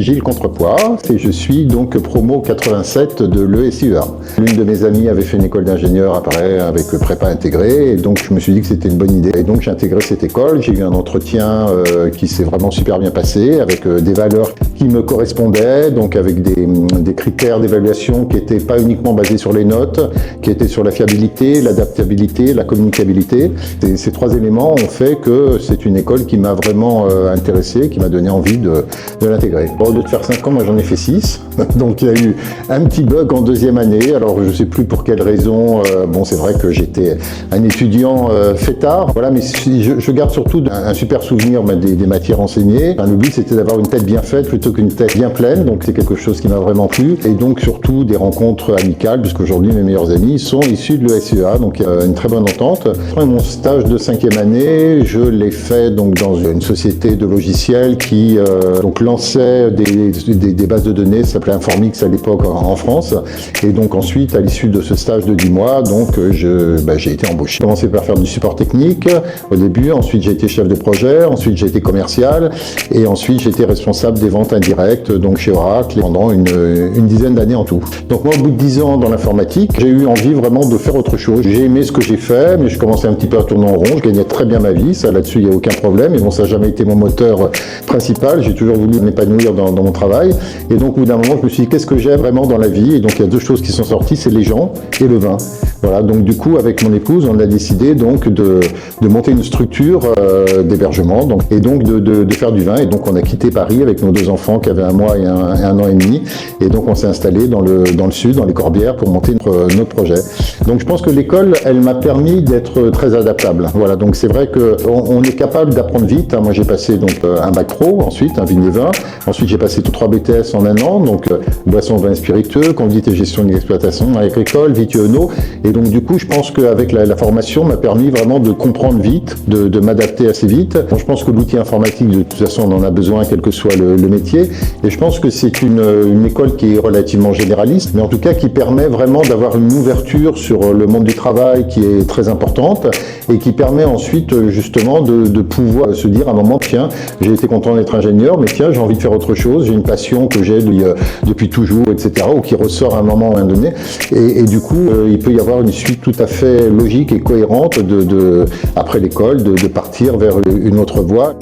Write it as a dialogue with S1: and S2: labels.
S1: Gilles Contrepoix et je suis donc promo 87 de l'ESIEA. L'une de mes amies avait fait une école d'ingénieur après avec prépa intégrée et donc je me suis dit que c'était une bonne idée. Et donc j'ai intégré cette école, j'ai eu un entretien qui s'est vraiment super bien passé avec des valeurs qui me correspondaient, donc avec des critères d'évaluation qui n'étaient pas uniquement basés sur les notes, qui étaient sur la fiabilité, l'adaptabilité, la communicabilité. Et ces trois éléments ont fait que c'est une école qui m'a vraiment intéressé, qui m'a donné envie de l'intégrer. Au lieu de faire 5 ans, moi j'en ai fait 6. Donc il y a eu un petit bug en deuxième année. Alors je ne sais plus pour quelle raison. Bon, c'est vrai que j'étais un étudiant fêtard. Voilà, mais je garde surtout un super souvenir des matières enseignées. Enfin, le but c'était d'avoir une tête bien faite plutôt qu'une tête bien pleine. Donc c'est quelque chose qui m'a vraiment plu. Et donc surtout des rencontres amicales, puisqu'aujourd'hui mes meilleurs amis sont issus de l'ESIEA. Donc il y a une très bonne entente. Après mon stage de 5e année, je l'ai fait donc dans une société de logiciels qui donc lançait des bases de données, ça s'appelait Informix à l'époque en France. Et donc ensuite, à l'issue de ce stage de 10 mois, donc j'ai été embauché. J'ai commencé par faire du support technique au début, ensuite j'ai été chef de projet, ensuite j'ai été commercial et ensuite j'ai été responsable des ventes indirectes donc chez Oracle pendant une dizaine d'années en tout. Donc moi, au bout de 10 ans dans l'informatique, j'ai eu envie vraiment de faire autre chose. J'ai aimé ce que j'ai fait, mais je commençais un petit peu à tourner en rond. Je gagnais très bien ma vie, ça là-dessus il n'y a aucun problème. Et bon, ça n'a jamais été mon moteur principal. J'ai toujours voulu m'épanouir dans mon travail. Et donc au bout d'un moment, je me suis dit qu'est-ce que j'aime vraiment dans la vie. Et donc il y a deux choses qui sont sorties, c'est les gens et le vin. Voilà, donc du coup avec mon épouse, on a décidé donc de monter une structure d'hébergement et donc de faire du vin. Et donc on a quitté Paris avec nos 2 enfants qui avaient 1 mois et un an et demi. Et donc on s'est installé dans le sud, dans les Corbières, pour monter notre projet. Donc je pense que l'école, elle m'a permis d'être très adaptable. Voilà, donc c'est vrai qu'on est capable d'apprendre vite. Moi j'ai passé donc un bac pro, ensuite un vignes et vin. Ensuite j'ai passé 3 BTS en 1 an, donc boissons, vins et spiritueux, conduite et gestion d'une exploitation agricole, vitiono. Et donc du coup je pense qu'avec la formation m'a permis vraiment de comprendre vite, de m'adapter assez vite. Bon, je pense que l'outil informatique, de toute façon on en a besoin quel que soit le métier. Et je pense que c'est une école qui est relativement généraliste, mais en tout cas qui permet vraiment d'avoir une ouverture sur le monde du travail qui est très importante et qui permet ensuite justement de pouvoir se dire à un moment, tiens, j'ai été content d'être ingénieur, mais tiens, j'ai envie de faire autre chose, j'ai une passion que j'ai depuis toujours, etc., ou qui ressort à un moment donné. Et du coup, il peut y avoir une suite tout à fait logique et cohérente après l'école, de partir vers une autre voie.